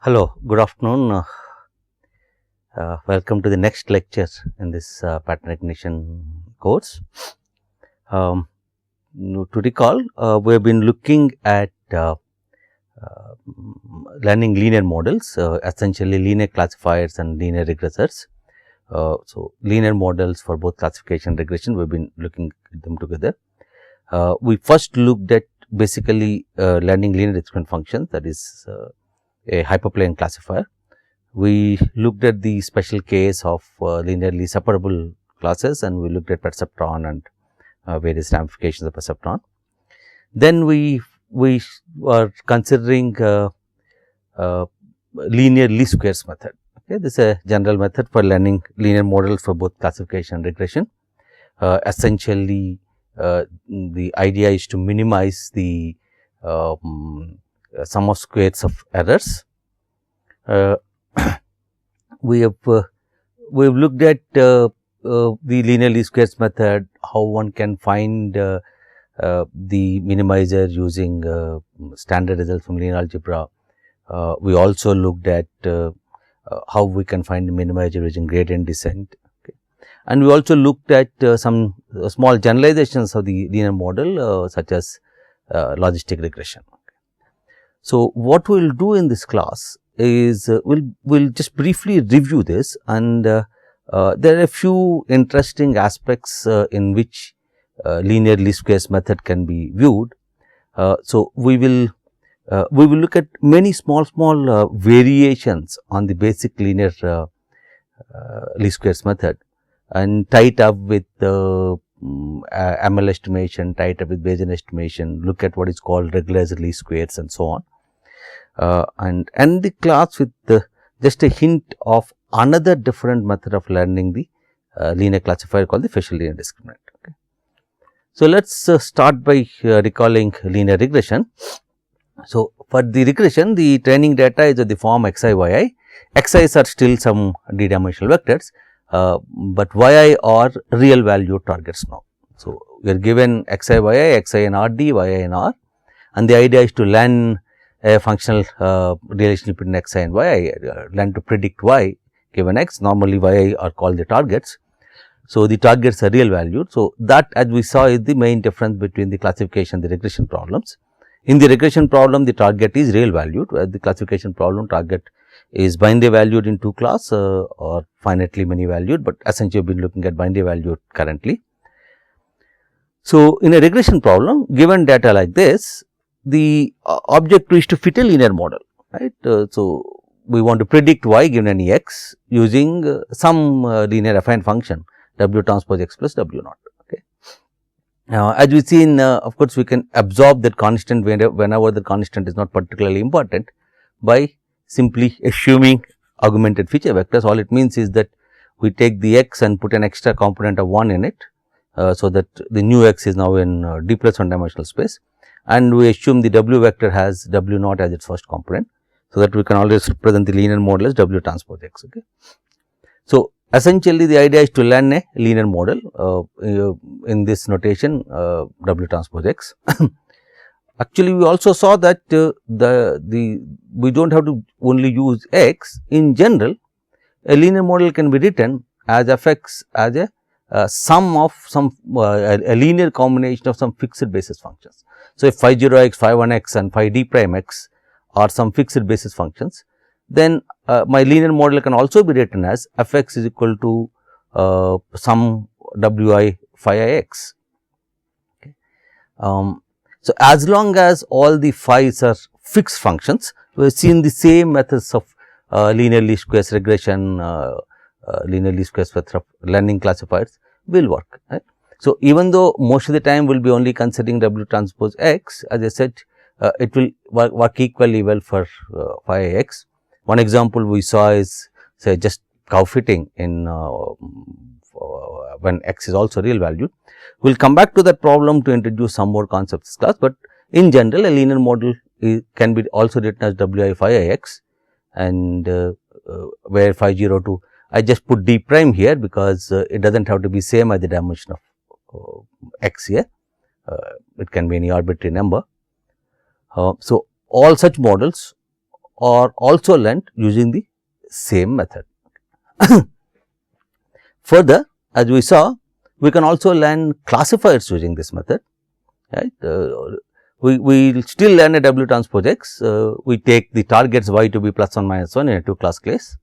Hello, good afternoon. Welcome to the next lecture in this pattern recognition course. To recall, we have been looking at learning linear models, essentially linear classifiers and linear regressors. So, linear models for both classification and regression, we have been looking at them together. We first looked at basically learning linear exponent functions, that is a hyperplane classifier. We looked at the special case of linearly separable classes, and we looked at perceptron and various ramifications of perceptron. Then we were considering linear least squares method. Okay, this is a general method for learning linear models for both classification and regression. Essentially, the idea is to minimize the sum of squares of errors. We have looked at the linear least squares method, how one can find the minimizer using standard results from linear algebra. We also looked at how we can find the minimizer using gradient descent. Okay. And we also looked at some small generalizations of the linear model such as logistic regression. Okay. So, what we will do in this class is we'll just briefly review this, and there are a few interesting aspects in which linear least squares method can be viewed. So, we will look at many small variations on the basic linear least squares method and tie it up with ML estimation, tie it up with Bayesian estimation, look at what is called regularized least squares and so on. And end the class with just a hint of another different method of learning the linear classifier called the facial linear discriminant. Okay. So, let us start by recalling linear regression. So, for the regression, the training data is of the form xi, yi. Xi's are still some d-dimensional vectors, but yi are real value targets now. So, we are given xi, yi, xi in rd, yi in r, and the idea is to learn a functional relationship between xi and yi, learn to predict y given x. Normally, yi are called the targets. So, the targets are real valued. So, that as we saw is the main difference between the classification and the regression problems. In the regression problem, the target is real valued, where the classification problem target is binary valued in 2 class or finitely many valued, but essentially we have been looking at binary valued currently. So, in a regression problem, given data like this, the objective is to fit a linear model, right. So, we want to predict y given any x using some linear affine function w transpose x plus w naught. Okay. Now, as we see in of course, we can absorb that constant whenever the constant is not particularly important by simply assuming augmented feature vectors. All it means is that we take the x and put an extra component of 1 in it. So, that the new x is now in d plus 1 dimensional space, and we assume the w vector has w naught as its first component. So, that we can always represent the linear model as w transpose x. Okay. So, essentially the idea is to learn a linear model in this notation w transpose x. Actually, we also saw that we do not have to only use x. In general, a linear model can be written as f(x) as a sum of some a linear combination of some fixed basis functions. So, if phi 0 x, phi 1 x and phi d prime x are some fixed basis functions, then my linear model can also be written as f(x) is equal to some w I phi I x. Okay. So, as long as all the phi's are fixed functions, we have seen the same methods of linear least squares regression, linear least squares method of learning classifiers will work. Right. So, even though most of the time we will be only considering w transpose x, as I said, it will work equally well for phi x. One example we saw is, say, just cow fitting in when x is also real valued. We will come back to that problem to introduce some more concepts this class, but in general a linear model can be also written as w I phi I x, and where phi 0 to, I just put d prime here because it does not have to be same as the dimension of x here, it can be any arbitrary number. So, all such models are also learnt using the same method. Further, as we saw, we can also learn classifiers using this method, right. We will still learn a W transpose X. We take the targets y to be plus 1 minus 1 in a 2 class case,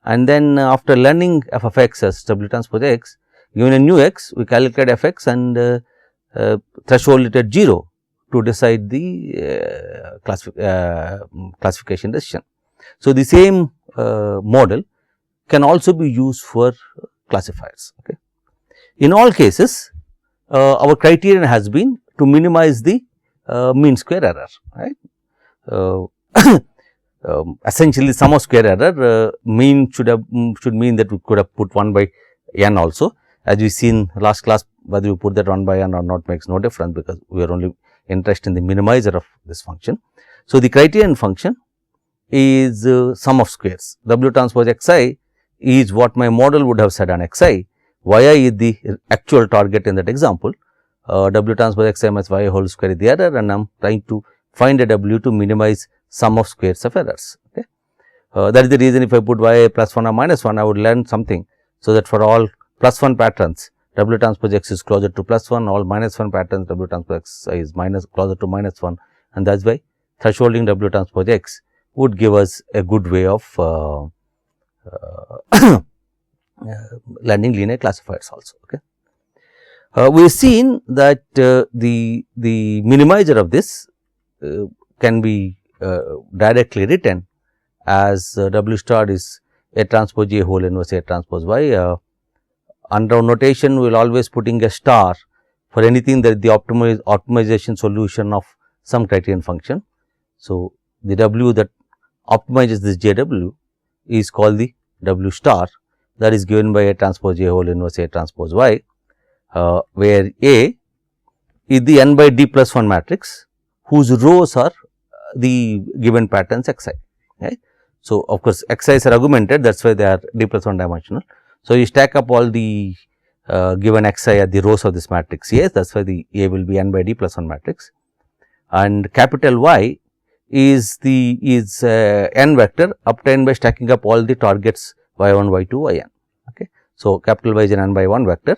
and then after learning f of x as W transpose X, given a new x, we calculate f x and threshold it at 0 to decide the classification decision. So, the same model can also be used for classifiers. Okay. In all cases, our criterion has been to minimize the mean square error, right. Essentially sum of square error, mean should mean that we could have put 1 by n also. As we seen last class, whether you put that 1 by n or not makes no difference, because we are only interested in the minimizer of this function. So, the criterion function is sum of squares. W transpose xi is what my model would have said on xi, yi is the actual target in that example, W transpose xi minus y whole square is the error, and I am trying to find a W to minimize sum of squares of errors. Okay. That is the reason if I put y plus 1 or minus 1, I would learn something. So, that for all plus 1 patterns, W transpose x is closer to plus 1, all minus 1 patterns, W transpose x is closer to minus 1, and that is why thresholding W transpose x would give us a good way of learning linear classifiers also. Okay. We have seen that the minimizer of this can be directly written as W star is A transpose A whole inverse A transpose y. Under notation, we will always putting a star for anything that the optimization solution of some criterion function. So, the W that optimizes this JW is called the W star, that is given by A transpose A whole inverse A transpose y, where A is the n by d plus 1 matrix whose rows are the given patterns xi, right. So, of course, xi's are augmented, that is why they are d plus 1 dimensional. So, you stack up all the given xi at the rows of this matrix A, that is why the A will be n by d plus 1 matrix, and capital Y is the n vector obtained by stacking up all the targets y1, y2, yn. Okay. So, capital Y is an n by 1 vector,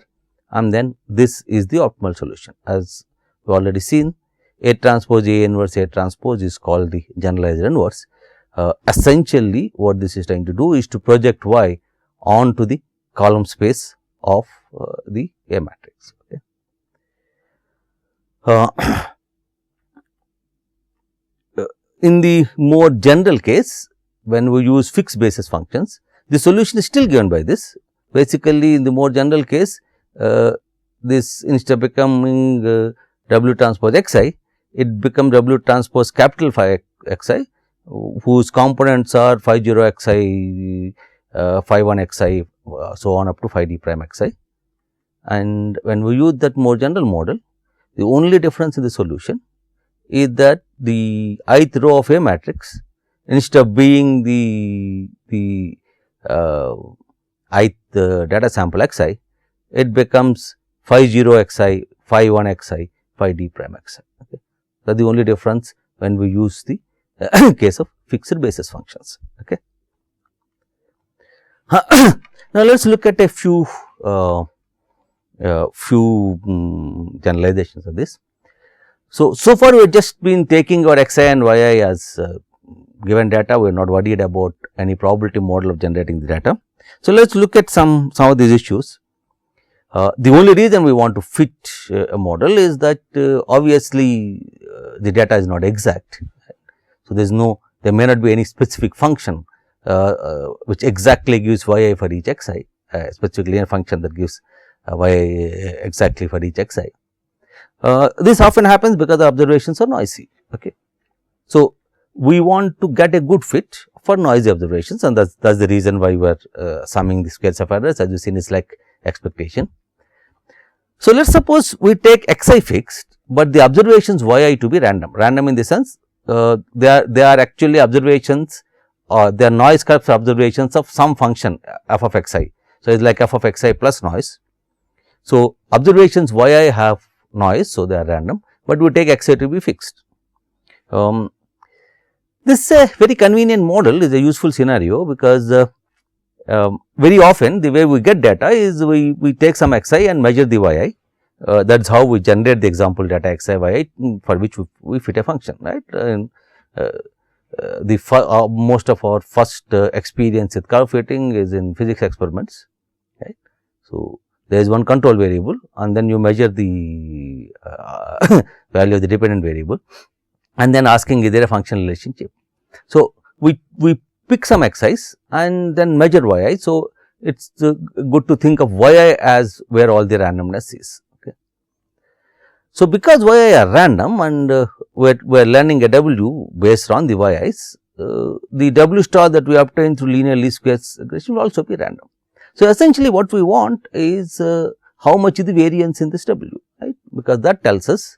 and then this is the optimal solution. As we already seen, A transpose A inverse A transpose is called the generalized inverse. Essentially, what this is trying to do is to project y onto the column space of the A matrix. Okay. In the more general case, when we use fixed basis functions, the solution is still given by this. Basically, in the more general case, this instead of becoming W transpose xi, it becomes W transpose capital phi xi, whose components are phi 0 xi, phi 1 xi, so on up to phi d prime xi. And when we use that more general model, the only difference in the solution is that the ith row of A matrix, instead of being the ith data sample xi, it becomes phi 0 xi, phi 1 xi, phi d prime xi. Okay. That is the only difference when we use the case of fixed basis functions. Okay. Now, let us look at a few generalizations of this. So far we have just been taking our xi and yi as given data, we are not worried about any probability model of generating the data. So, let us look at some of these issues. The only reason we want to fit a model is that obviously the data is not exact. So, there may not be any specific function which exactly gives yi for each xi, specifically a function that gives yi exactly for each xi. This often happens because the observations are noisy. Okay. So, we want to get a good fit for noisy observations, and that is the reason why we are summing the squares of errors, as you seen is like expectation. So, let us suppose we take xi fixed, but the observations yi to be random. Random in the sense they are actually observations, or they are noise curves observations of some function f of xi. So, it is like f of xi plus noise. So, observations yi have noise, so they are random, but we take xi to be fixed. This is a very convenient model, is a useful scenario, because very often the way we get data is we take some xi and measure the yi. That is how we generate the example data xi yi for which we fit a function, right. Most of our first experience with curve fitting is in physics experiments, right. So, there is one control variable and then you measure the value of the dependent variable and then asking is there a functional relationship. So, we pick some xi's and then measure yi. So, it is good to think of yi as where all the randomness is. Okay. So, because yi are random and we are learning a w based on the yi's, the w star that we obtain through linear least squares regression will also be random. So, essentially what we want is how much is the variance in this w, right, because that tells us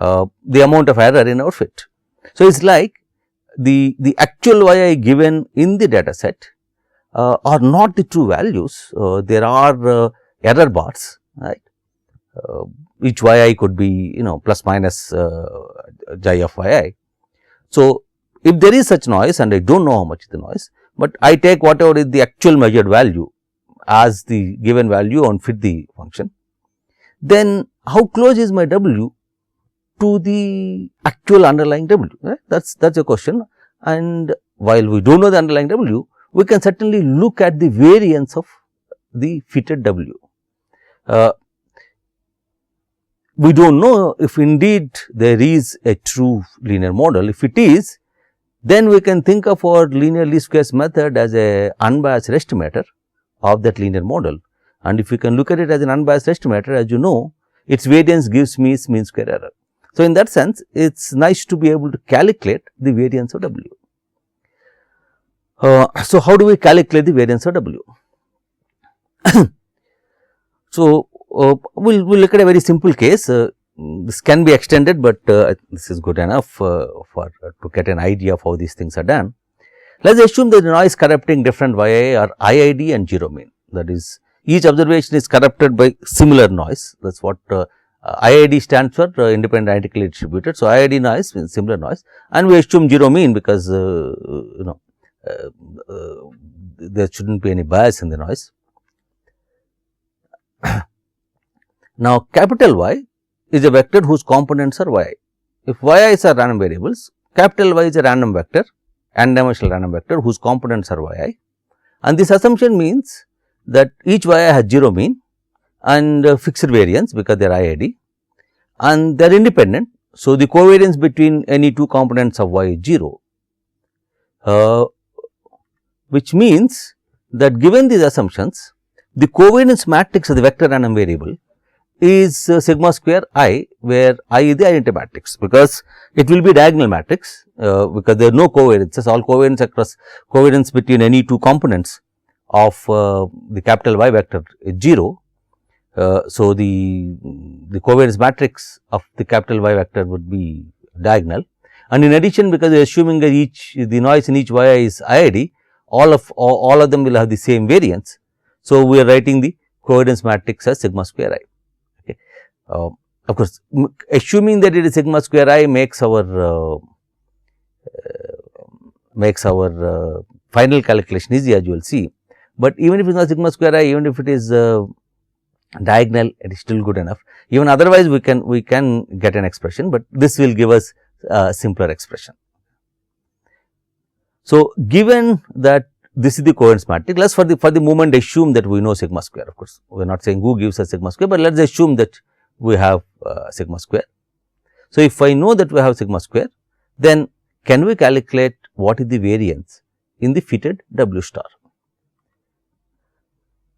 the amount of error in our fit. So, it is like the actual yi given in the data set are not the true values, there are error bars, right. Each yi could be plus minus j of yi. So, if there is such noise and I do not know how much is the noise, but I take whatever is the actual measured value as the given value and fit the function, then how close is my w to the actual underlying w, right? That is a question, and while we do not know the underlying w, we can certainly look at the variance of the fitted w. We do not know if indeed there is a true linear model. If it is, then we can think of our linear least squares method as a unbiased estimator of that linear model, and if we can look at it as an unbiased estimator, as you know, its variance gives me its mean square error. So, in that sense, it is nice to be able to calculate the variance of w. So, how do we calculate the variance of w? So, we will look at a very simple case. This can be extended, but this is good enough to get an idea of how these things are done. Let us assume that the noise corrupting different yi are IID and 0 mean, that is each observation is corrupted by similar noise, that is what IID stands for independent identically distributed. So, IID noise means similar noise and we assume 0 mean because there should not be any bias in the noise. Now, capital Y is a vector whose components are yi. If yi's are random variables, capital Y is a random vector, n-dimensional random vector whose components are yi, and this assumption means that each yi has 0 mean and fixed variance because they are IID and they are independent. So, the covariance between any two components of y is 0, which means that given these assumptions, the covariance matrix of the vector random variable is sigma square I, where I is the identity matrix, because it will be diagonal matrix, because there are no covariances, all covariance across covariance between any two components of the capital Y vector is 0. So, the covariance matrix of the capital Y vector would be diagonal, and in addition, because we are assuming that the noise in each yi is IID, all of them will have the same variance. So, we are writing the covariance matrix as sigma square I. Okay. Of course, assuming that it is sigma square I makes our final calculation easy, as you will see, but even if it is not sigma square I, even if it is diagonal, it is still good enough. Even otherwise, we can get an expression, but this will give us a simpler expression. So, given that this is the covariance matrix, let us for the moment assume that we know sigma square. Of course, we are not saying who gives us sigma square, but let us assume that we have sigma square. So, if I know that we have sigma square, then can we calculate what is the variance in the fitted W star?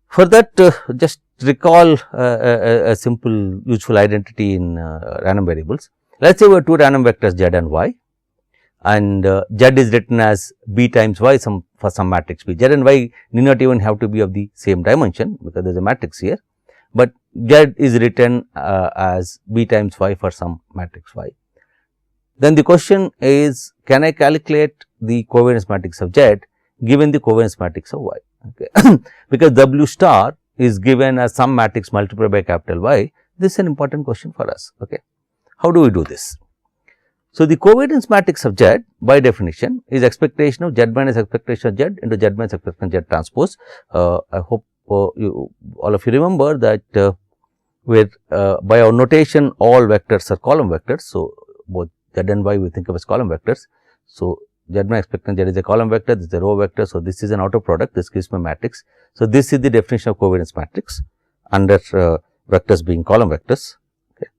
For that, just recall a simple useful identity in random variables. Let us say we have two random vectors z and y, and z is written as b times y for some matrix b. Z and y need not even have to be of the same dimension, because there is a matrix here, but z is written as b times y for some matrix y. Then the question is, can I calculate the covariance matrix of z given the covariance matrix of y? Okay. Because W star is given as some matrix multiplied by capital Y, this is an important question for us. Okay. How do we do this? So, the covariance matrix of Z by definition is expectation of Z minus expectation of Z into Z minus expectation of Z transpose. I hope you all of you remember that where by our notation all vectors are column vectors. So, both Z and Y we think of as column vectors. So, Z minus expectation Z is a column vector, this is a row vector. So, this is an outer product, this gives me a matrix. So, this is the definition of covariance matrix under vectors being column vectors. Okay.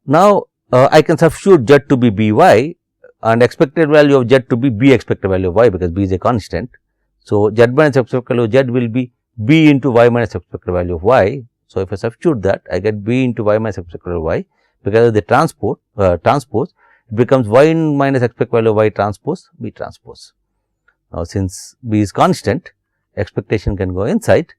Now, I can substitute Z to be B y and expected value of Z to be B expected value of Y, because B is a constant. So, Z minus expected value of Z will be B into Y minus expected value of Y. So, if I substitute that, I get B into Y minus expected value of Y, because of the transpose, it becomes Y minus expected value of Y transpose B transpose. Now, since B is constant, expectation can go inside,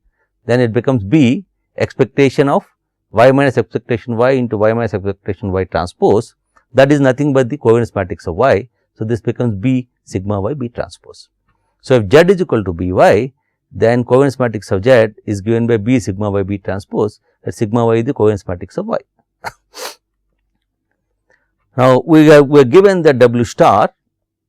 then it becomes B expectation of Y minus expectation Y into Y minus expectation Y transpose, that is nothing but the covariance matrix of Y. So, this becomes B sigma Y B transpose. So, if Z is equal to B y, then covariance matrix of Z is given by B sigma Y B transpose, that sigma Y is the covariance matrix of Y. Now, we are given that W star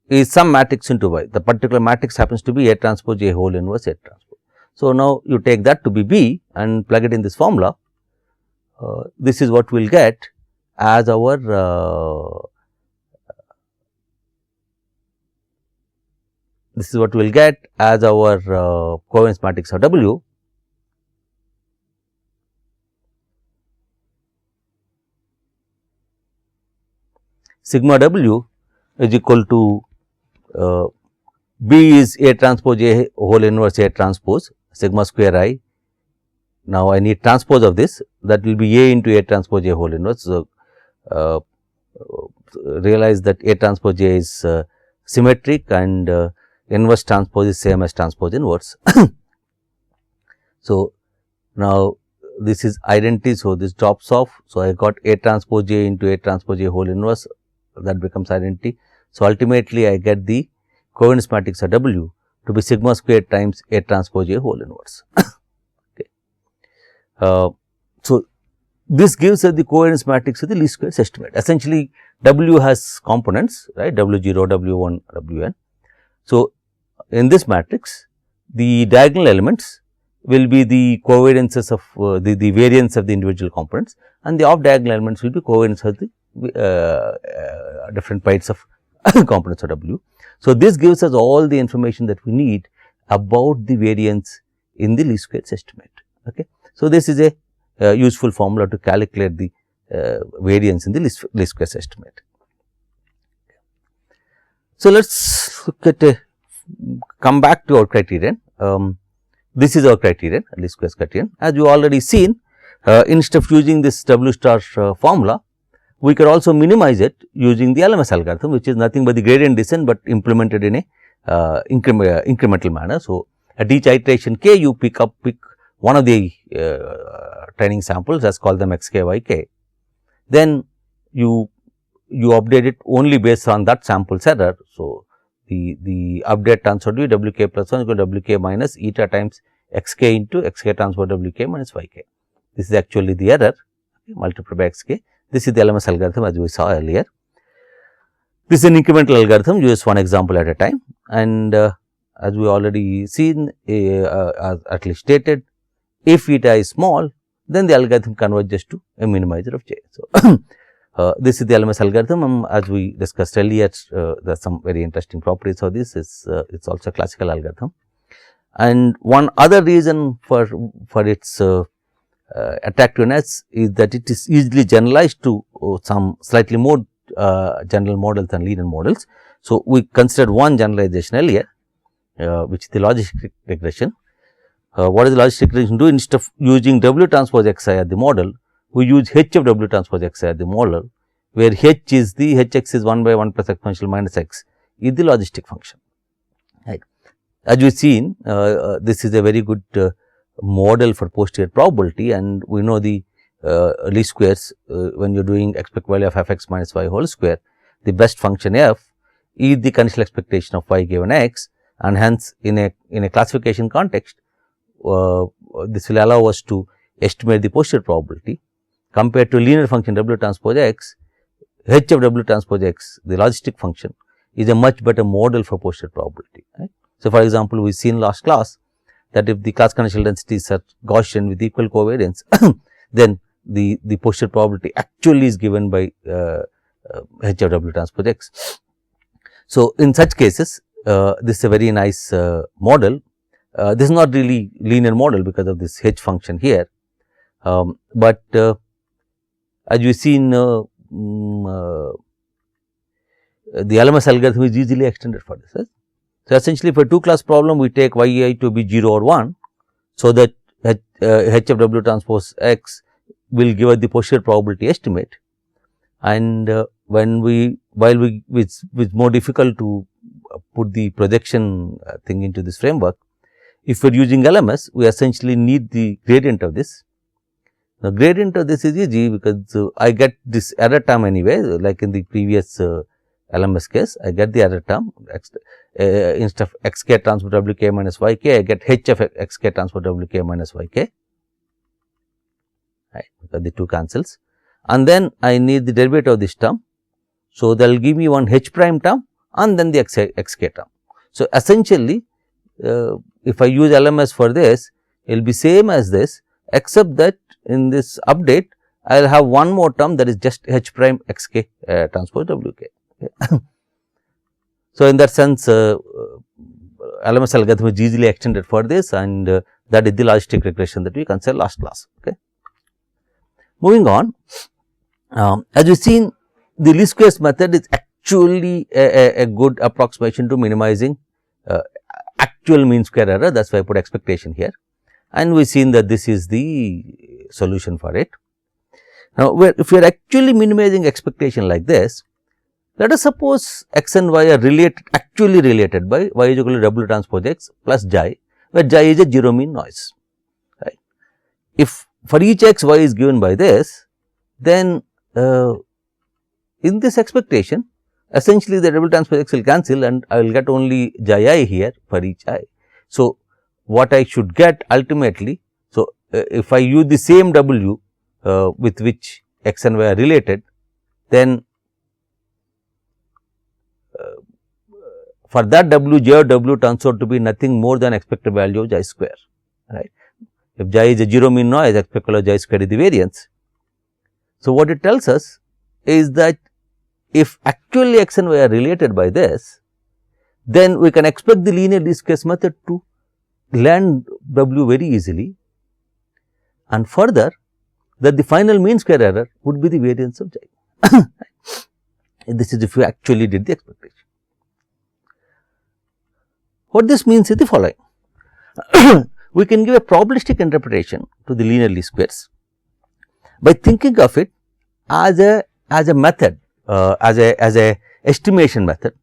is some matrix into Y. The particular matrix happens to be A transpose A whole inverse A transpose. So, now you take that to be B and plug it in this formula. This is what we will get as our covariance matrix of W. Sigma W is equal to B is A transpose A whole inverse A transpose sigma square I. Now, I need transpose of this, that will be A into A transpose A whole inverse. So, realize that A transpose A is symmetric and inverse transpose is same as transpose inverse. So, now this is identity. So, this drops off. So, I got A transpose A into A transpose A whole inverse, that becomes identity. So, ultimately I get the covariance matrix of W to be sigma squared times A transpose A whole inverse. So, this gives us the covariance matrix of the least squares estimate. Essentially, W has components, right, W0, W1, Wn. So, in this matrix, the diagonal elements will be the covariances of the variance of the individual components, and the off diagonal elements will be covariance of the different parts of components of W. So, this gives us all the information that we need about the variance in the least squares estimate. Okay. So, this is a useful formula to calculate the variance in the least squares estimate. So, let us look at come back to our criterion. This is our criterion, least squares criterion. As you already seen, instead of using this W star formula, we can also minimize it using the LMS algorithm, which is nothing but the gradient descent, but implemented in a incremental manner. So, at each iteration k, you pick one of the training samples, let's call them x k, y k. Then you update it only based on that sample's error. So, the update turns out to be W k plus 1 equal to W k minus eta times x k into x k transpose W k minus y k. This is actually the error, multiplied by x k. This is the LMS algorithm as we saw earlier. This is an incremental algorithm, use one example at a time, and as we already seen, at least stated, if eta is small, then the algorithm converges to a minimizer of j. So, this is the LMS algorithm. As we discussed earlier, there are some very interesting properties of this. It's also a classical algorithm. And one other reason for its attractiveness is that it is easily generalized to some slightly more general models than linear models. So, we considered one generalization earlier, which is the logistic regression. What does the logistic regression do? Instead of using W transpose X I as the model, we use H of W transpose X I as the model, where H is the Hx is 1 by 1 plus exponential minus x is the logistic function. Right. As we have seen, this is a very good model for posterior probability, and we know the least squares when you are doing expected value of f x minus y whole square, the best function f is the conditional expectation of y given x, and hence in a classification context, this will allow us to estimate the posterior probability compared to linear function W transpose x. H of W transpose X, the logistic function, is a much better model for posterior probability. Right? So, for example, we seen last class that if the class conditional densities are Gaussian with equal covariance, then the posterior probability actually is given by H of W transpose X. So, in such cases, this is a very nice model. This is not really linear model because of this H function here, but as you see in the LMS algorithm is easily extended for this. Right? So, essentially for 2 class problem we take yi to be 0 or 1. So, that H of W transpose X will give us the posterior probability estimate, and when while it's more difficult to put the projection thing into this framework, if we are using LMS we essentially need the gradient of this. Now, gradient of this is easy because I get this error term anyway, like in the previous LMS case, I get the error term instead of xk transpose wk minus yk, I get h of xk transpose wk minus yk, right, because the 2 cancels, and then I need the derivative of this term. So, that will give me one h prime term and then the xk term. So, essentially if I use LMS for this, it will be same as this, except that in this update I will have one more term that is just h prime xk transpose wk. Okay. So, in that sense LMS algorithm is easily extended for this, and that is the logistic regression that we considered last class. Okay. Moving on, as you seen, the least squares method is actually a good approximation to minimizing actual mean square error. That is why I put expectation here, and we seen that this is the solution for it. Now, if we are actually minimizing expectation like this, let us suppose x and y are related, actually related by y is equal to W transpose X plus xi, where xi is a 0 mean noise. Right. If for each x y is given by this, then in this expectation essentially the W transpose X will cancel and I will get only xi I here for each I. So, what I should get ultimately, so if I use the same W with which x and y are related, then for that W, j of W turns out to be nothing more than expected value of xi square, right. If xi is a 0 mean noise, expected value of xi square is the variance. So, what it tells us is that if actually x and y are related by this, then we can expect the linear least squares method to land W very easily, and further that the final mean square error would be the variance of xi. This is if you actually did the expectation. What this means is the following. We can give a probabilistic interpretation to the linear least squares by thinking of it as a method, as a estimation method,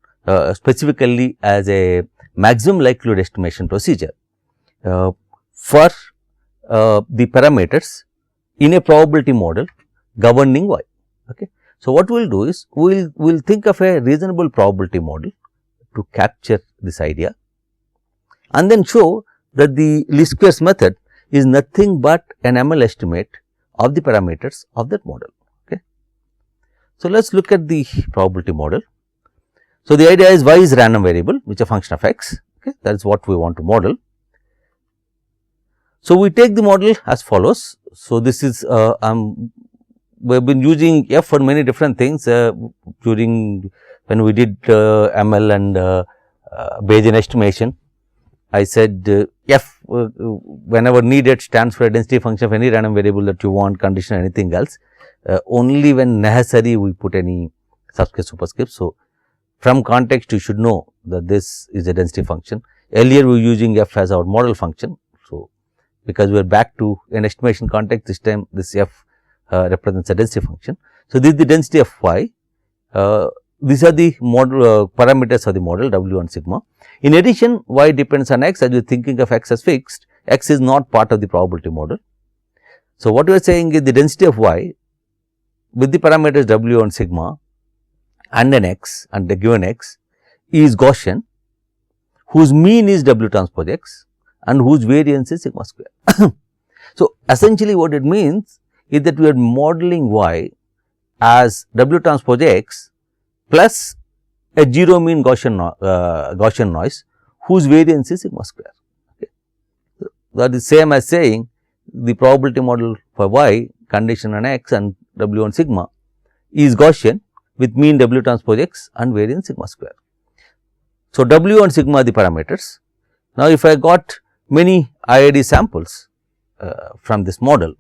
specifically as a maximum likelihood estimation procedure for the parameters in a probability model governing y. Okay. So, what we will do is we will think of a reasonable probability model to capture this idea, and then show that the least squares method is nothing but an ML estimate of the parameters of that model. Okay. So, let us look at the probability model. So, the idea is y is random variable which is a function of x, okay. That is what we want to model. So, we take the model as follows. So, this is we have been using f for many different things during when we did ML and Bayesian estimation. I said f whenever needed stands for a density function of any random variable that you want, condition, anything else. Only when necessary we put any subscript, superscript. So, from context you should know that this is a density function. Earlier we were using f as our model function. So, because we are back to an estimation context, this time this f represents a density function. So, this is the density of y. These are the model parameters of the model W and sigma. In addition, y depends on x. As you are thinking of x as fixed, x is not part of the probability model. So, what we are saying is the density of y with the parameters W and sigma and an x and the given x is Gaussian, whose mean is W transpose x and whose variance is sigma square. So, essentially what it means is that we are modeling y as W transpose X plus a 0 mean Gaussian noise whose variance is sigma square. Okay. So, that is same as saying the probability model for Y condition on X and W on sigma is Gaussian with mean W transpose X and variance sigma square. So, W and sigma are the parameters. Now, if I got many IID samples from this model.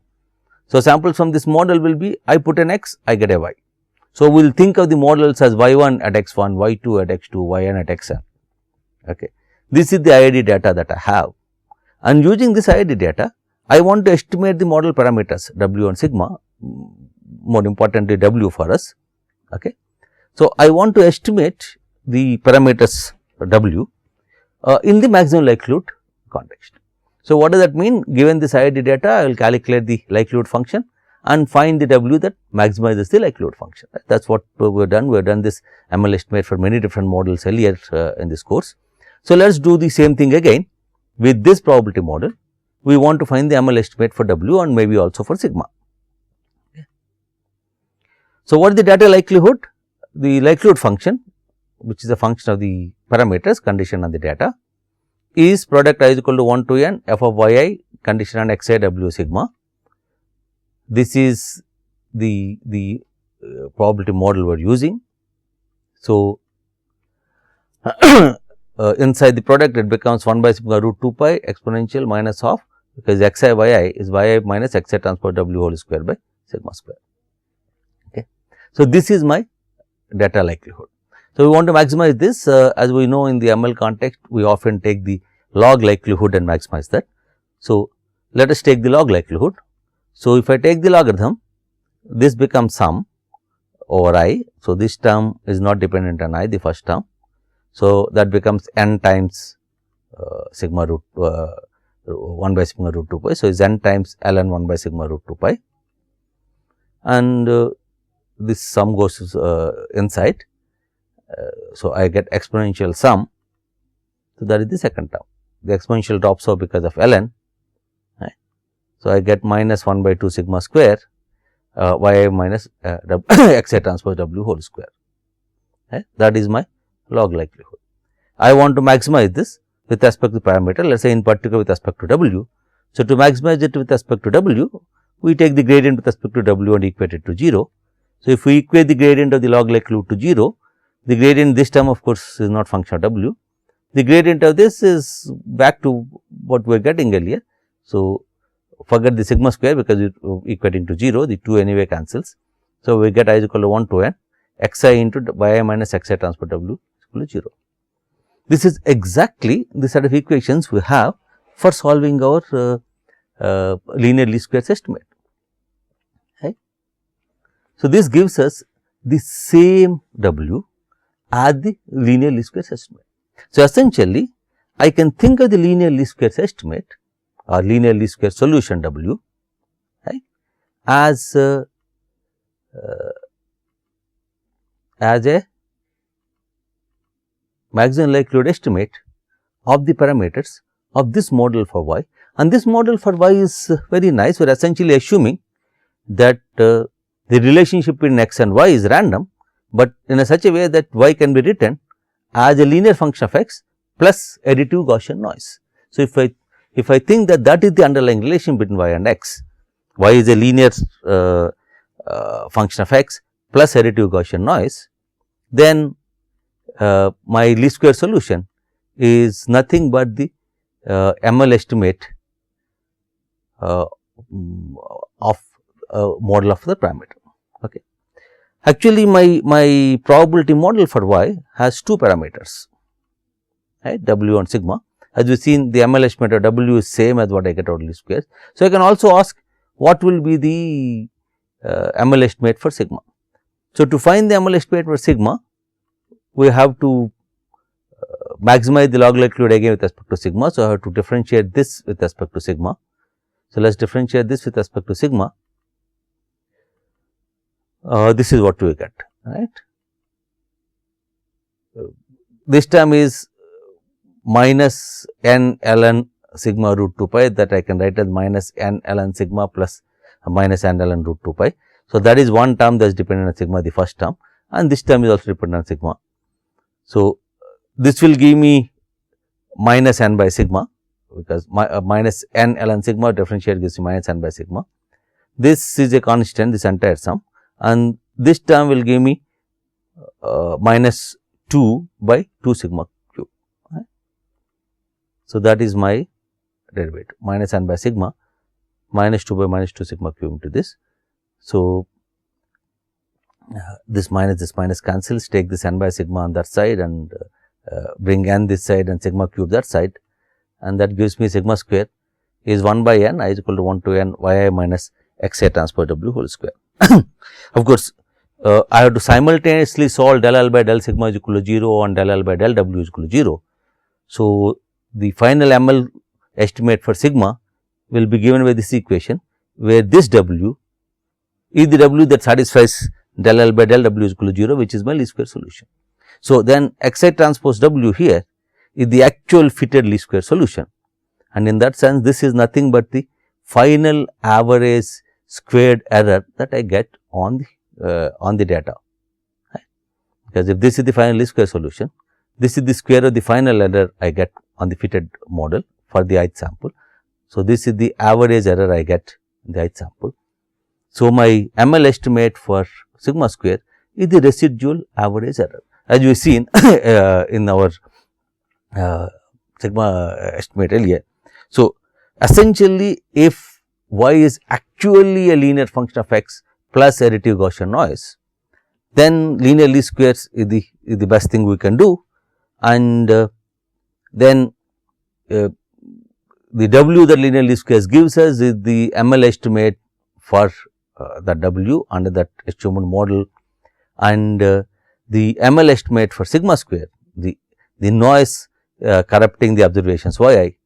So, samples from this model will be I put an X, I get a Y. So, we will think of the models as Y1 at X1, Y2 at X2, Yn at Xn. Okay. This is the IID data that I have, and using this IID data, I want to estimate the model parameters W and sigma, more importantly W for us. Okay. So, I want to estimate the parameters W in the maximum likelihood context. So, what does that mean? Given this IID data, I will calculate the likelihood function and find the W that maximizes the likelihood function. Right? That is what we have done. We have done this ML estimate for many different models earlier in this course. So, let us do the same thing again with this probability model. We want to find the ML estimate for W and maybe also for sigma. Okay. So, what is the data likelihood? The likelihood function, which is a function of the parameters conditioned on the data, is product I is equal to 1 to n f of yi condition on xi w sigma. This is the probability model we are using. So, inside the product it becomes 1 by sigma root 2 pi exponential minus of, because xi yi is yi minus xi transpose w whole square by sigma square. Okay. So, this is my data likelihood. So, we want to maximize this. As we know in the ML context, we often take the log likelihood and maximize that. So, let us take the log likelihood. So, if I take the logarithm, this becomes sum over I. So, this term is not dependent on I, the first term. So, that becomes n times sigma root 1 by sigma root 2 pi. So, is n times ln 1 by sigma root 2 pi, and this sum goes inside. So, I get exponential sum. So, that is the second term. The exponential drops off because of ln. Right. So, I get minus 1 by 2 sigma square y minus xi transpose w whole square. Right. That is my log likelihood. I want to maximize this with respect to parameter, let us say in particular with respect to w. So, to maximize it with respect to w, we take the gradient with respect to w and equate it to 0. So, if we equate the gradient of the log likelihood to 0, the gradient this term of course is not function of w. The gradient of this is back to what we are getting earlier. So, forget the sigma square because it equating to 0, the 2 anyway cancels. So, we get I is equal to 1 to n xi into yi minus xi transpose w is equal to 0. This is exactly the set of equations we have for solving our linear least squares estimate. Right. So, this gives us the same w as the linear least squares estimate. So, essentially I can think of the linear least squares estimate or linear least square solution w, right, as a maximum likelihood estimate of the parameters of this model for y, and this model for y is very nice. We are essentially assuming that the relationship between x and y is random, but in a such a way that y can be written as a linear function of x plus additive Gaussian noise. So, if I think that that is the underlying relation between y and x, y is a linear function of x plus additive Gaussian noise, then my least square solution is nothing but the ML estimate of model of the parameter. Okay. Actually, my probability model for y has two parameters, right, w and sigma. As we seen, the ML estimate of w is same as what I get out of least squares. So, I can also ask what will be the ML estimate for sigma. So, to find the ML estimate for sigma, we have to maximize the log likelihood again with respect to sigma. So, I have to differentiate this with respect to sigma. So, let us differentiate this with respect to sigma. This is what we get, right. This term is minus n ln sigma root 2 pi, that I can write as minus n ln sigma plus minus n ln root 2 pi. So, that is one term that is dependent on sigma, the first term, and this term is also dependent on sigma. So, this will give me minus n by sigma, because minus n ln sigma differentiate gives me minus n by sigma. This is a constant, this entire sum, and this term will give me minus 2 by 2 sigma cube. Right. So, that is my derivative, minus n by sigma minus 2 by minus 2 sigma cube into this. So, this minus cancels, take this n by sigma on that side and bring n this side and sigma cube that side, and that gives me sigma square is 1 by n I is equal to 1 to n y I minus x I transpose w whole square. Of course, I have to simultaneously solve del L by del sigma is equal to 0 and del L by del w is equal to 0. So, the final ML estimate for sigma will be given by this equation, where this w is the w that satisfies del L by del w is equal to 0, which is my least square solution. So, then x I transpose w here is the actual fitted least square solution, and in that sense this is nothing but the final average squared error that I get on the data, right? Because if this is the final least square solution, this is the square of the final error I get on the fitted model for the ith sample. So, this is the average error I get in the ith sample. So, my ML estimate for sigma square is the residual average error, as we have seen in our sigma estimate earlier. So, essentially if y is actually a linear function of x plus additive Gaussian noise, then linear least squares is the best thing we can do, and then the w that linear least squares gives us is the ML estimate for the w under that achievement model, and the ML estimate for sigma square, the noise corrupting the observations y I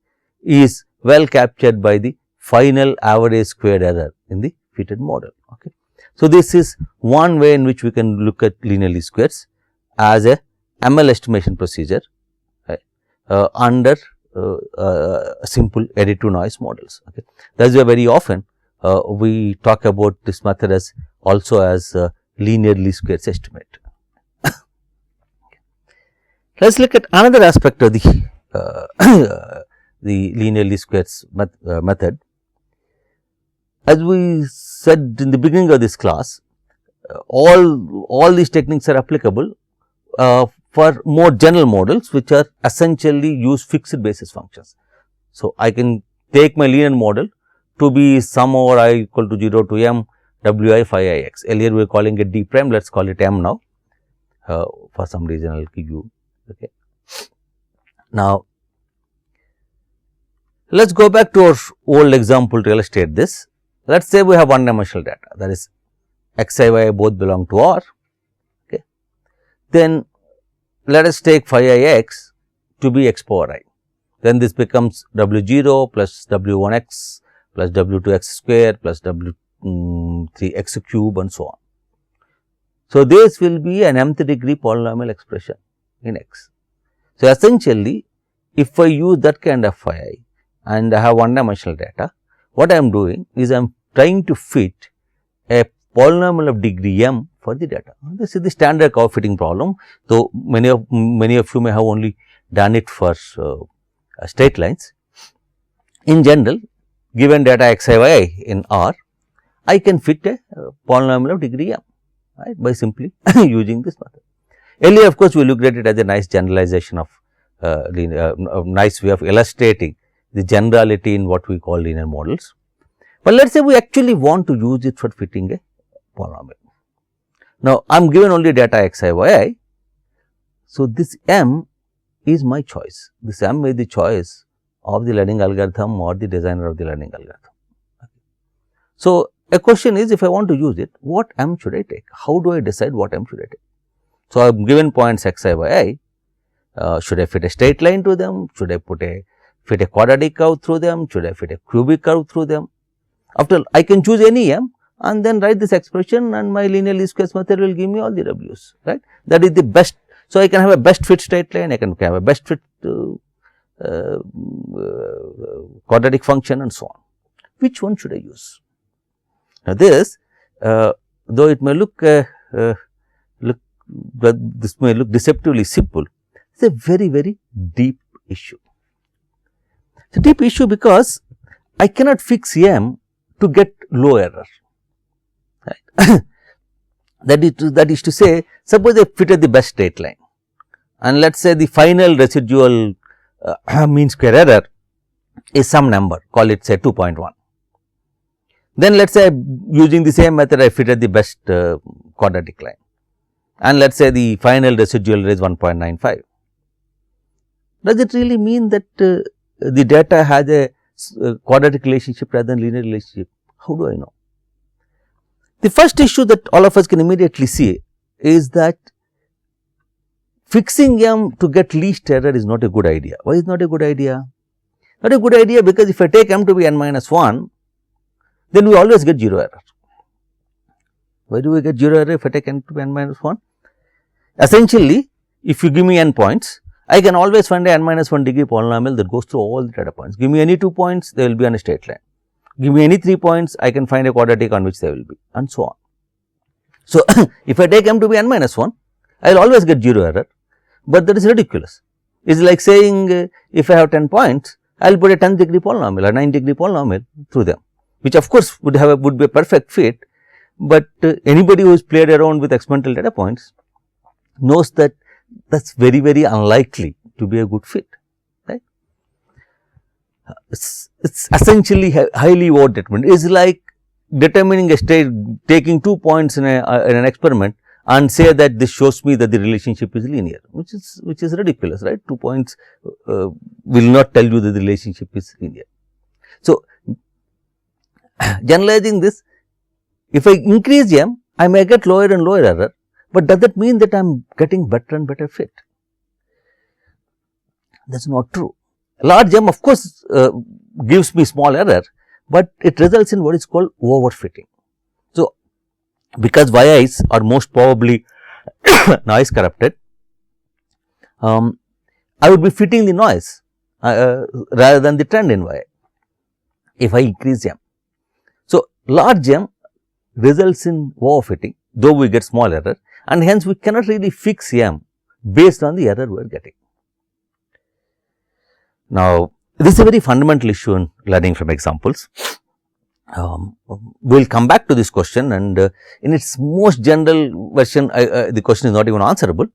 is well captured by the final average squared error in the fitted model. Okay. So, this is one way in which we can look at linear least squares as a ML estimation procedure, right, under simple additive noise models. Okay. That is why very often we talk about this method as also as linear least squares estimate. Let us look at another aspect of the linear least squares method. As we said in the beginning of this class, all these techniques are applicable for more general models, which are essentially use fixed basis functions. So, I can take my linear model to be sum over I equal to 0 to m w I phi I x. Earlier we were calling it d prime, let us call it m now. For some reason I will give you. Okay. Now, let us go back to our old example to illustrate this. Let us say we have one dimensional data, that is x I y I both belong to R. Okay. Then let us take phi I x to be x power I. Then this becomes w 0 plus w 1 x plus w 2 x square plus w 3 x cube and so on. So, this will be an mth degree polynomial expression in x. So, essentially if I use that kind of phi I and I have one dimensional data, what I am doing is I am trying to fit a polynomial of degree m for the data. This is the standard curve fitting problem, though many of you may have only done it for straight lines. In general, given data x I y I in R, I can fit a polynomial of degree m, right, by simply using this method. Earlier, of course, we looked at it as a nice generalization of nice way of illustrating the generality in what we call linear models. But let us say we actually want to use it for fitting a polynomial. Now, I am given only data x I y I. So, this m is my choice. This m is the choice of the learning algorithm or the designer of the learning algorithm. So, a question is, if I want to use it, what m should I take? How do I decide what m should I take? So, I am given points x I y I. Should I fit a straight line to them? Should I fit a quadratic curve through them? Should I fit a cubic curve through them? After all, I can choose any m and then write this expression, and my linear least squares method will give me all the w's, right. That is the best. So, I can have a best fit straight line, I can have a best fit quadratic function and so on. Which one should I use? Now, this though it may look this may look deceptively simple, it is a very deep issue. It is a deep issue because I cannot fix m to get low error, right. that is to say, suppose I fitted the best straight line, and let us say the final residual mean square error is some number, call it say 2.1. Then let us say using the same method I fitted the best quadratic line, and let us say the final residual is 1.95. Does it really mean that the data has a quadratic relationship rather than linear relationship? How do I know? The first issue that all of us can immediately see is that fixing m to get least error is not a good idea. Why is not a good idea? Not a good idea because if I take m to be n minus 1, then we always get 0 error. Why do we get 0 error if I take n to be n minus 1? Essentially, if you give me n points, I can always find a n minus 1 degree polynomial that goes through all the data points. Give me any 2 points, they will be on a straight line. Give me any 3 points, I can find a quadratic on which they will be, and so on. So, if I take m to be n minus 1, I will always get 0 error, but that is ridiculous. It is like saying if I have 10 points, I will put a 10 degree polynomial or 9 degree polynomial through them, which of course would be a perfect fit, but anybody who has played around with experimental data points knows that that is very unlikely to be a good fit, right. It's essentially highly overdetermined. It is like determining a state, taking 2 points in an experiment and say that this shows me that the relationship is linear, which is ridiculous, right. 2 points will not tell you that the relationship is linear. So, generalizing this, if I increase m, I may get lower and lower error, but does that mean that I am getting better and better fit? That is not true. Large m of course gives me small error, but it results in what is called overfitting. So, because yi's are most probably noise corrupted, I would be fitting the noise rather than the trend in y if I increase m. So, large m results in overfitting, though we get small error, and hence we cannot really fix m based on the error we are getting. Now, this is a very fundamental issue in learning from examples. We will come back to this question, and in its most general version, the question is not even answerable,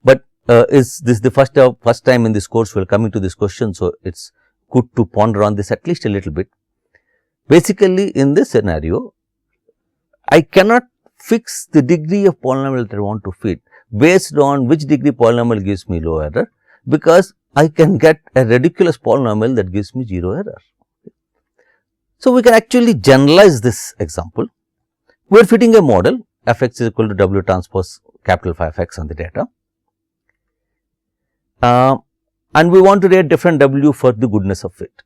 but is this the first time in this course we are coming to this question. So, it is good to ponder on this at least a little bit. Basically, in this scenario, I cannot fix the degree of polynomial that I want to fit based on which degree polynomial gives me low error, because I can get a ridiculous polynomial that gives me 0 error. So, we can actually generalize this example. We are fitting a model f x is equal to w transpose capital phi of x on the data, and we want to rate different w for the goodness of fit.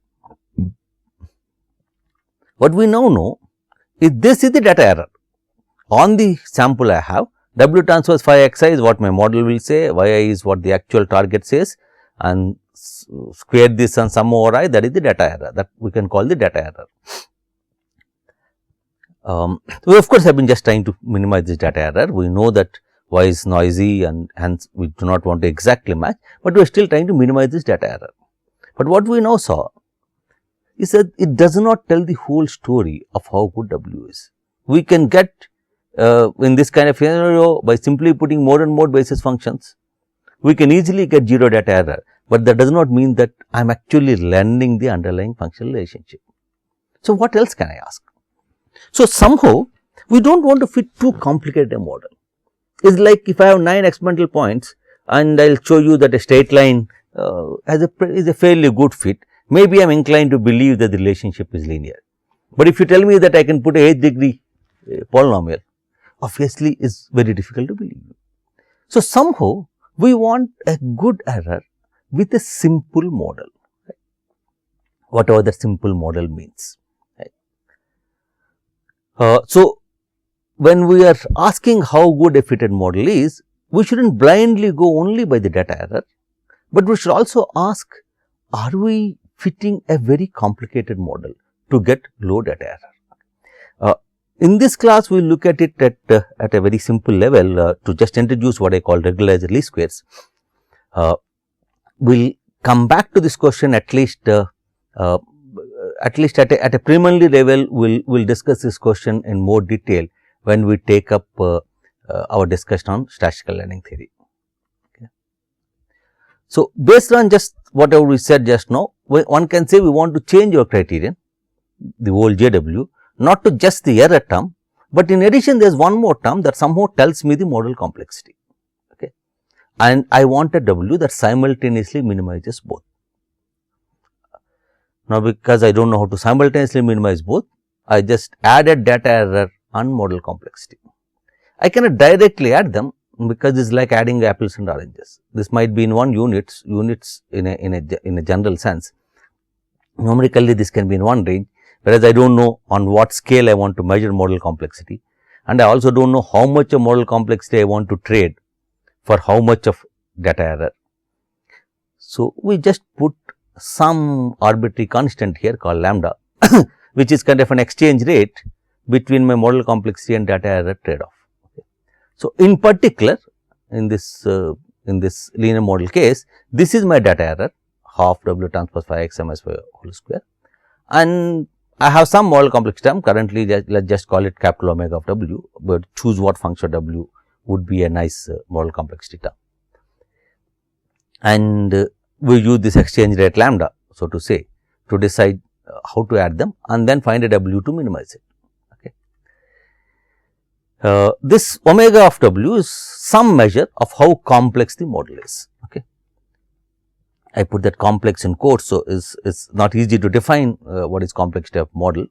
What we now know is this is the data error. On the sample I have, w transpose phi x I is what my model will say, y I is what the actual target says, and square this and sum over I, that is the data error, that we can call the data error. We of course have been just trying to minimize this data error. We know that y is noisy and hence we do not want to exactly match, but we are still trying to minimize this data error. But what we now saw is that it does not tell the whole story of how good w is. We can get in this kind of scenario by simply putting more and more basis functions, we can easily get 0 data error, but that does not mean that I am actually learning the underlying functional relationship. So, what else can I ask? So, somehow we do not want to fit too complicated a model. It is like if I have 9 experimental points and I will show you that a straight line is a fairly good fit, maybe I am inclined to believe that the relationship is linear. But if you tell me that I can put a 8th degree polynomial, obviously is very difficult to believe. So, somehow we want a good error with a simple model, right? Whatever that simple model means. Right? So, when we are asking how good a fitted model is, we should not blindly go only by the data error, but we should also ask, are we fitting a very complicated model to get low data error? In this class, we will look at it at a very simple level to just introduce what I call regularized least squares. We will come back to this question at least at a preliminary level. We'll discuss this question in more detail when we take up our discussion on statistical learning theory. Okay. So, based on just whatever we said just now, one can say we want to change your criterion, the whole JW, not to just the error term, but in addition there is one more term that somehow tells me the model complexity, okay. And I want a W that simultaneously minimizes both. Now, because I do not know how to simultaneously minimize both, I just added data error and model complexity. I cannot directly add them because this is like adding apples and oranges. This might be in one units in a general sense. Numerically, this can be in one range, whereas I do not know on what scale I want to measure model complexity, and I also do not know how much of model complexity I want to trade for how much of data error. So, we just put some arbitrary constant here called lambda, which is kind of an exchange rate between my model complexity and data error trade off. Okay. So, in particular in this linear model case, this is my data error half W transpose phi x minus phi whole square, and I have some model complexity term currently. Let us just call it capital omega of W, but choose what function W would be a nice model complexity term, and we use this exchange rate lambda, so to say, to decide how to add them and then find a W to minimize it. Okay. This omega of W is some measure of how complex the model is. Okay. I put that complex in quotes, so it's not easy to define what is complexity of model,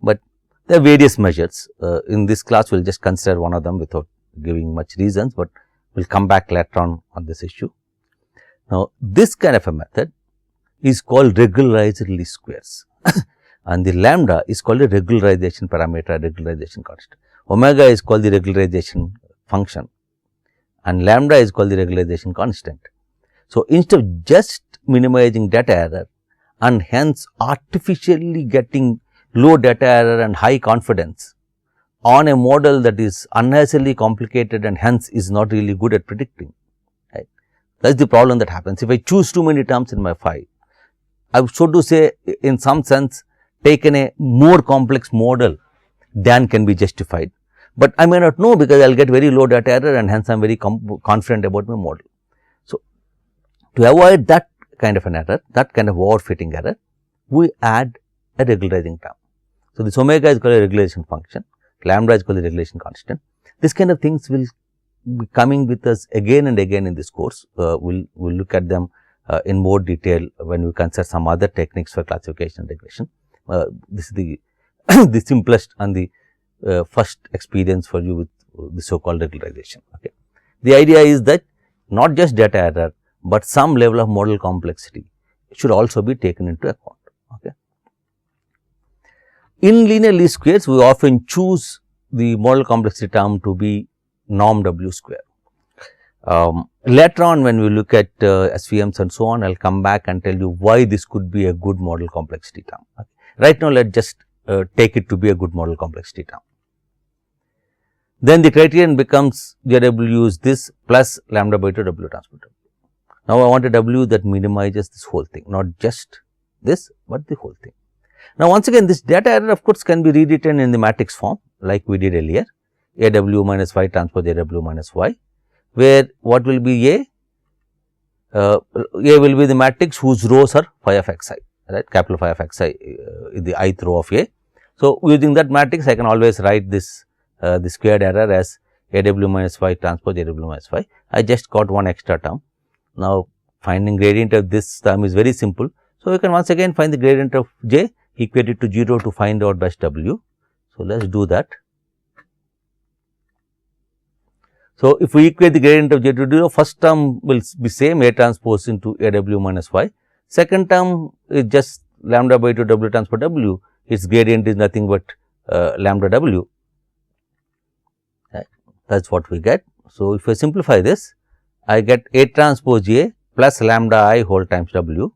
but there are various measures. In this class, we will just consider one of them without giving much reasons, but we will come back later on this issue. Now, this kind of a method is called regularized least squares and the lambda is called a regularization parameter, regularization constant. Omega is called the regularization function and lambda is called the regularization constant. So, instead of just minimizing data error and hence artificially getting low data error and high confidence on a model that is unnecessarily complicated and hence is not really good at predicting. That is the problem that happens. If I choose too many terms in my phi, I have, so to say, in some sense taken a more complex model than can be justified, but I may not know because I will get very low data error and hence I am very confident about my model. So, to avoid that kind of an error, that kind of overfitting error, we add a regularizing term. So, this omega is called a regularization function, lambda is called the regulation constant. This kind of things will be coming with us again and again in this course. We'll look at them in more detail when we consider some other techniques for classification and regression. This is the the simplest and the first experience for you with the so called regularization. Okay. The idea is that not just data error, but some level of model complexity should also be taken into account. Okay. In linear least squares, we often choose the model complexity term to be norm W square. Later on when we look at SVMs and so on, I will come back and tell you why this could be a good model complexity term. Okay. Right now, let us just take it to be a good model complexity term. Then the criterion becomes JW is this plus lambda by 2 W transpose W. Now, I want a W that minimizes this whole thing, not just this, but the whole thing. Now, once again this data error of course can be rewritten in the matrix form like we did earlier. AW minus y transpose AW minus y, where what will be A? A will be the matrix whose rows are phi of xi, right, capital phi of xi is the ith row of A. So, using that matrix I can always write this the squared error as AW minus y transpose AW minus y. I just got one extra term. Now, finding gradient of this term is very simple. So, we can once again find the gradient of j, equate it to 0 to find out best W. So, let us do that. So, if we equate the gradient of j to 0, first term will be same A transpose into AW minus y, second term is just lambda by 2 W transpose W, its gradient is nothing but lambda W, right. That is what we get. So, if I simplify this, I get A transpose A plus lambda I whole times W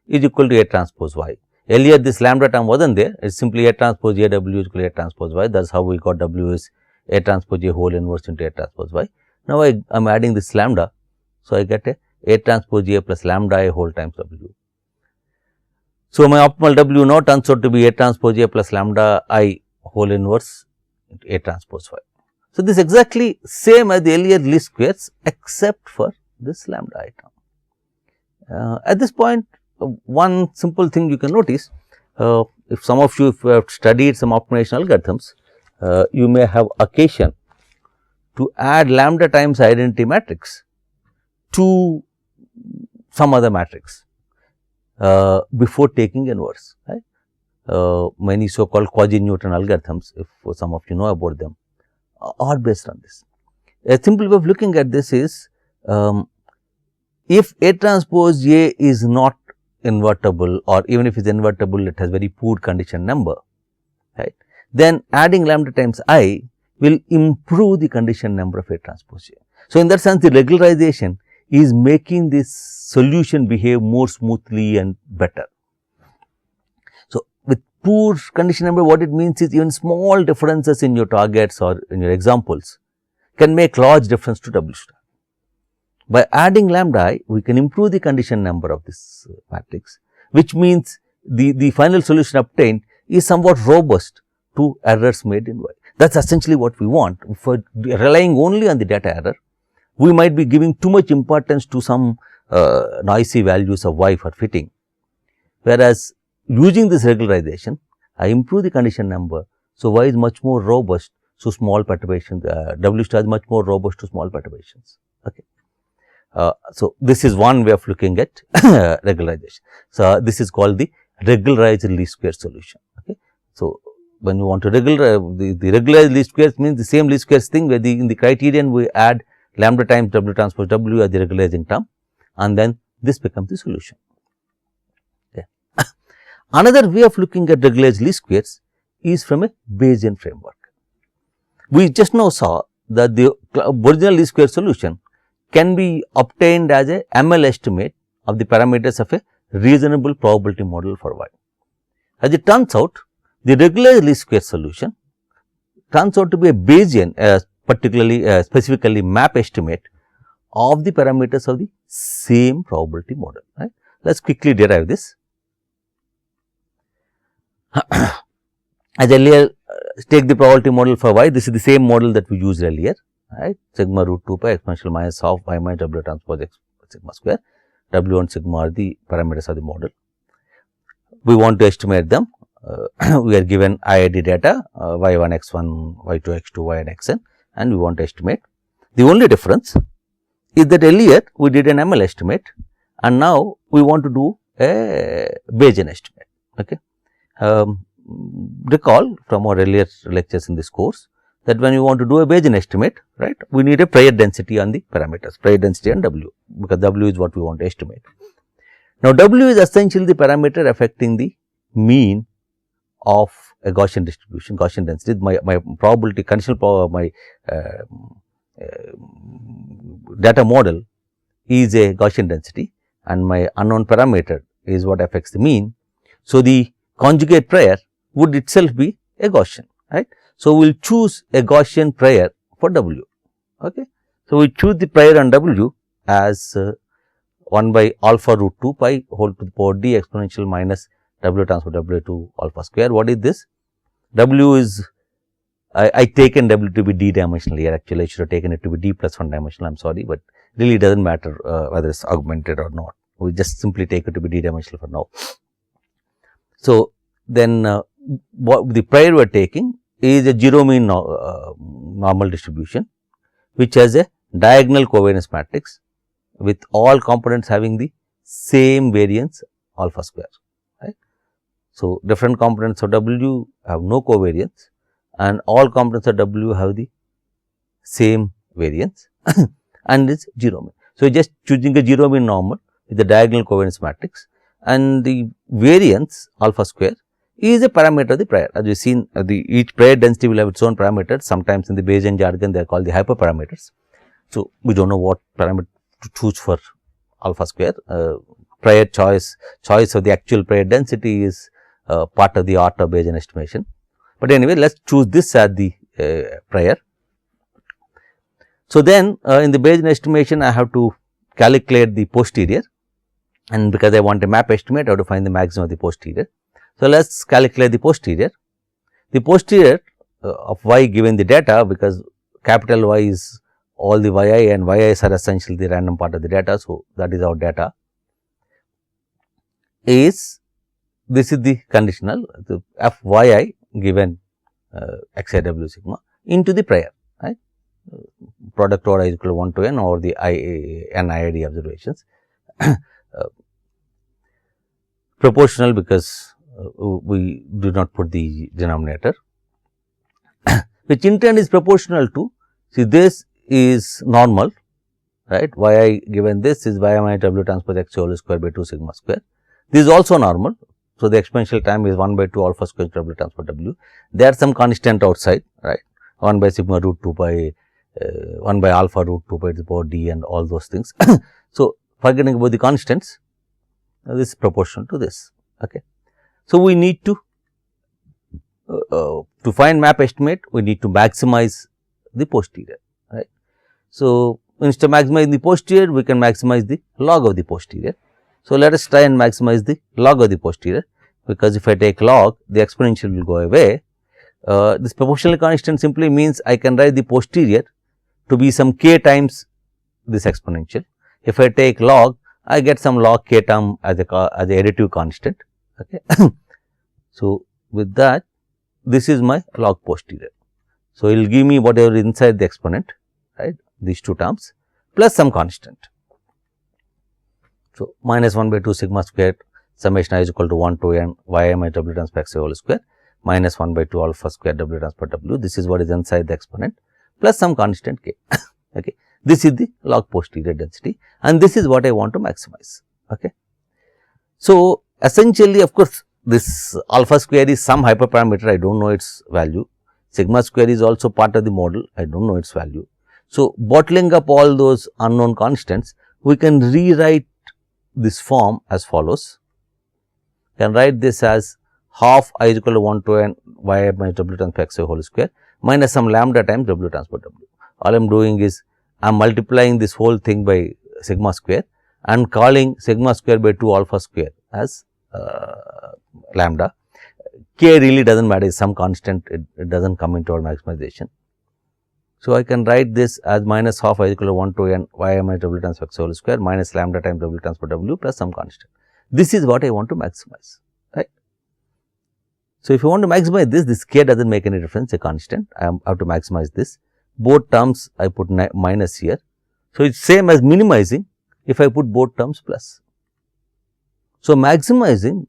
is equal to A transpose Y. Earlier this lambda term wasn't there, it is simply A transpose A W is equal to A transpose Y, that is how we got W is A transpose A whole inverse into A transpose Y. Now, I am adding this lambda, so I get A transpose A plus lambda I whole times W. So, my optimal W now turns out to be A transpose A plus lambda I whole inverse into A transpose Y. So, this is exactly same as the earlier least squares except for this lambda I term. At this point, one simple thing you can notice, if some of you if you have studied some optimization algorithms, you may have occasion to add lambda times identity matrix to some other matrix before taking inverse, right. Many so called quasi-Newton algorithms, if some of you know about them, are based on this. A simple way of looking at this is, if A transpose A is not invertible, or even if it is invertible, it has very poor condition number, right, then adding lambda times I will improve the condition number of A transpose A. So, in that sense, the regularization is making this solution behave more smoothly and better. So, with poor condition number, what it means is even small differences in your targets or in your examples can make large difference to W star. By adding lambda I, we can improve the condition number of this matrix, which means the final solution obtained is somewhat robust to errors made in Y. That is essentially what we want. For relying only on the data error, we might be giving too much importance to some noisy values of Y for fitting, whereas using this regularization, I improve the condition number. So, Y is much more robust, so small perturbations, W star is much more robust to small perturbations. Okay. So, this is one way of looking at regularization. So, this is called the regularized least square solution. Okay. So, when you want to regularize the regularized least squares means the same least squares thing, where in the criterion we add lambda times W transpose W as the regularizing term, and then this becomes the solution. Okay. Another way of looking at regularized least squares is from a Bayesian framework. We just now saw that the original least square solution can be obtained as a ML estimate of the parameters of a reasonable probability model for Y. As it turns out, the regularized least square solution turns out to be a Bayesian, specifically map estimate of the parameters of the same probability model. Right. Let us quickly derive this. As earlier, take the probability model for Y. This is the same model that we used earlier. Right, sigma root 2 pi exponential minus half Y minus W transpose X sigma square. W and sigma are the parameters of the model. We want to estimate them. We are given IID data Y1 X1, Y2 X2, Yn Xn, and we want to estimate. The only difference is that earlier we did an ML estimate, and now we want to do a Bayesian estimate. Okay. Recall from our earlier lectures in this course that when you want to do a Bayesian estimate, right, we need a prior density on the parameters, prior density on W, because W is what we want to estimate. Now, W is essentially the parameter affecting the mean of a Gaussian distribution, Gaussian density. My probability, conditional power, my data model is a Gaussian density, and my unknown parameter is what affects the mean. So, the conjugate prior would itself be a Gaussian, right. So, we will choose a Gaussian prior for W. Okay. So, we choose the prior on W as 1 by alpha root 2 pi whole to the power d exponential minus W transpose W to alpha square. What is this? W is, I taken W to be d dimensional here. Actually, I should have taken it to be d plus 1 dimensional. I am sorry, but really does not matter whether it is augmented or not. We just simply take it to be d dimensional for now. So, then what the prior we are taking is a zero mean normal distribution, which has a diagonal covariance matrix with all components having the same variance alpha square. Right. So, different components of W have no covariance, and all components of W have the same variance and is zero mean. So, just choosing a zero mean normal with the diagonal covariance matrix, and the variance alpha square is a parameter of the prior. As we have seen, each prior density will have its own parameters. Sometimes in the Bayesian jargon, they are called the hyperparameters. So, we do not know what parameter to choose for alpha square. Prior choice of the actual prior density is part of the art of Bayesian estimation. But anyway, let us choose this as the prior. So, then in the Bayesian estimation I have to calculate the posterior, and because I want a map estimate I have to find the maximum of the posterior. So, let us calculate the posterior. The posterior of y given the data, because capital Y is all the yi and yi's are essentially the random part of the data. So, that is our data is, this is the conditional, the f yi given xi w sigma into the prior, right, product order is equal to 1 to n or the n IID observations, proportional because we do not put the denominator, which in turn is proportional to, see, this is normal, right, yi given this is y minus w transpose x whole square by 2 sigma square. This is also normal. So, the exponential time is 1 by 2 alpha square w transpose w. There are some constant outside, right, 1 by sigma root 2 by 1 by alpha root 2 by the power d and all those things. So, forgetting about the constants, this is proportional to this. Okay. So, we need to find map estimate, we need to maximize the posterior, right. So, instead of maximizing the posterior, we can maximize the log of the posterior. So, let us try and maximize the log of the posterior, because if I take log, the exponential will go away. This proportional constant simply means I can write the posterior to be some k times this exponential. If I take log, I get some log k term as a additive constant. Okay. So, with that, this is my log posterior. So, it will give me whatever is inside the exponent, right, these two terms plus some constant. So, minus 1 by 2 sigma square summation I is equal to 1 to n y minus w transpose x whole square minus 1 by 2 alpha square w transpose w. This is what is inside the exponent plus some constant k. Okay. This is the log posterior density, and this is what I want to maximize. Okay. So, essentially, of course, this alpha square is some hyperparameter, I do not know its value. Sigma square is also part of the model, I do not know its value. So, bottling up all those unknown constants, we can rewrite this form as follows. Can write this as half I is equal to 1 to n y minus w transpose x whole square minus some lambda times w transpose w. All I am doing is I am multiplying this whole thing by sigma square and calling sigma square by 2 alpha square as lambda. K really does not matter, some constant, it does not come into our maximization. So, I can write this as minus half I is equal to 1 to n y minus w transpose x whole square minus lambda times w transpose w plus some constant. This is what I want to maximize, right. So, if you want to maximize this k does not make any difference, a constant, I have to maximize this. Both terms I put minus here. So, it is same as minimizing if I put both terms plus. So, maximizing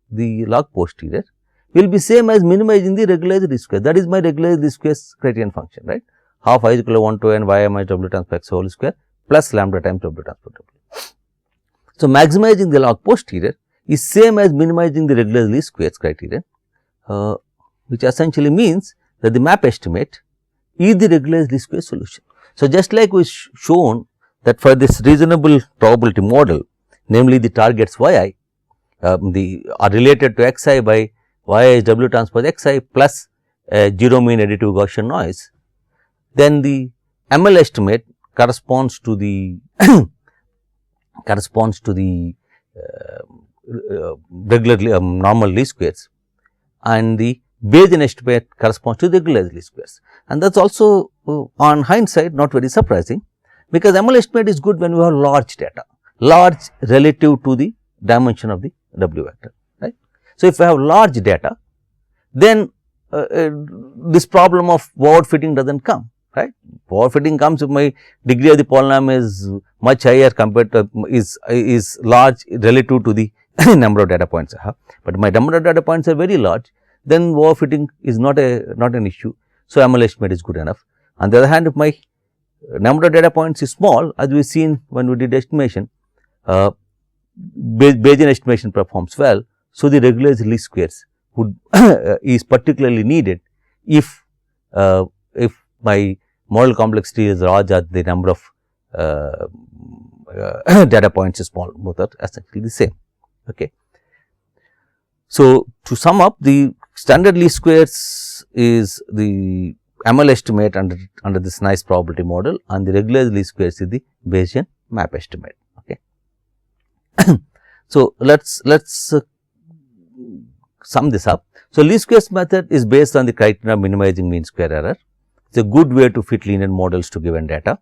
the log posterior will be same as minimizing the regularized least square, that is my regularized least squares criterion function, right. Half I is equal to 1 to n y minus w transpose x whole square plus lambda times w transpose w. So, maximizing the log posterior is same as minimizing the regularized least squares criterion, which essentially means that the map estimate is the regularized least square solution. So, just like we shown that for this reasonable probability model, namely the targets yi, are related to xi by y is w transpose xi plus 0 mean additive Gaussian noise, then the ML estimate corresponds to the regular normal least squares, and the Bayesian estimate corresponds to the regularized least squares. And that is also on hindsight not very surprising, because ML estimate is good when we have large data, large relative to the dimension of the W vector, right. So, if I have large data, then this problem of overfitting does not come, right. Overfitting comes if my degree of the polynomial is much higher compared to is large relative to the number of data points I have, but my number of data points are very large, then overfitting is not an issue. So, ML estimate is good enough. On the other hand, if my number of data points is small, as we seen when we did estimation, Bayesian estimation performs well. So, the regularized least squares would is particularly needed if my model complexity is large or the number of data points is small, both are essentially the same. Okay. So, to sum up, the standard least squares is the ML estimate under this nice probability model, and the regularized least squares is the Bayesian map estimate. Okay. So, let's sum this up. So, least squares method is based on the criteria of minimizing mean square error. It is a good way to fit linear models to given data.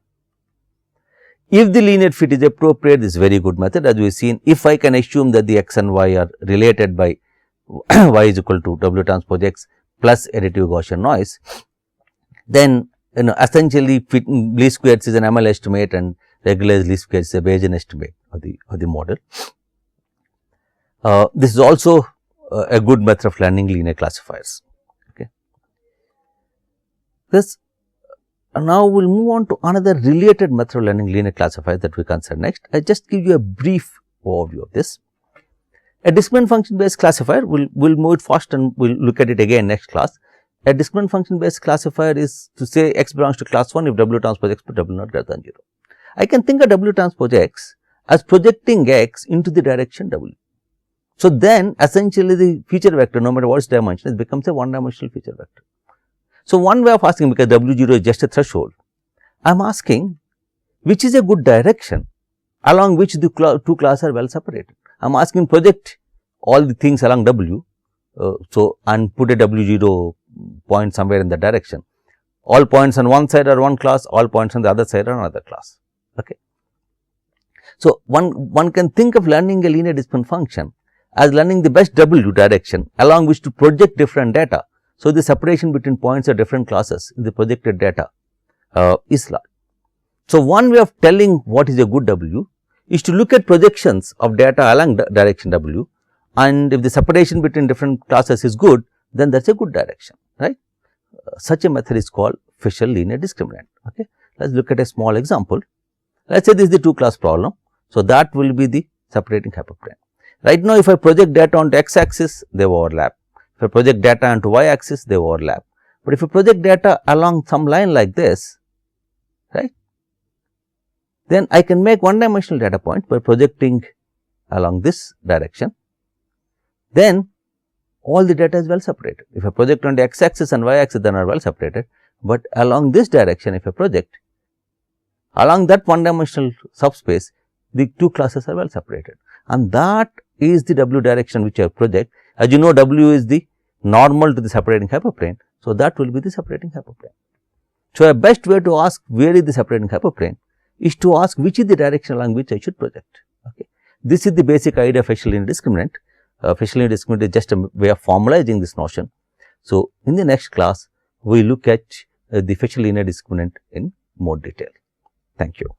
If the linear fit is appropriate, this is very good method, as we have seen. If I can assume that the x and y are related by y is equal to W transpose x plus additive Gaussian noise, then essentially least squares is an ML estimate and regularized least squares is a Bayesian estimate of the model. This is also a good method of learning linear classifiers. Okay. Now, we will move on to another related method of learning linear classifiers that we consider next. I just give you a brief overview of this. A discriminant function based classifier, we will move it fast and we will look at it again next class. A discriminant function based classifier is to say x belongs to class 1 if W transpose x but W not greater than 0. I can think of W transpose x as projecting x into the direction W. So, then essentially the feature vector, no matter what its dimension, it becomes a one dimensional feature vector. So, one way of asking, because W0 is just a threshold, I am asking which is a good direction along which the two classes are well separated. I am asking project all the things along W, and put a W0 point somewhere in the direction. All points on one side are one class, all points on the other side are another class. Okay. So, one can think of learning a linear discriminant function as learning the best W direction along which to project different data. So, the separation between points of different classes in the projected data is large. So, one way of telling what is a good W is to look at projections of data along direction W, and if the separation between different classes is good, then that is a good direction, right. Such a method is called Fisher linear discriminant. Okay. Let us look at a small example. Let us say this is the two class problem. So, that will be the separating hyperplane. Right now, if I project data onto x axis, they overlap. If I project data onto y axis, they overlap. But if I project data along some line like this, right, then I can make one dimensional data point by projecting along this direction. Then all the data is well separated. If I project onto x axis and y axis, then are well separated. But along this direction, if I project along that one dimensional subspace, the two classes are well separated, and that is the W direction which I project. As you know, W is the normal to the separating hyperplane. So, that will be the separating hyperplane. So, a best way to ask where is the separating hyperplane is to ask which is the direction along which I should project. Okay. This is the basic idea of Fisher linear discriminant. Fisher linear discriminant is just a way of formalizing this notion. So, in the next class, we look at the Fisher linear discriminant in more detail. Thank you.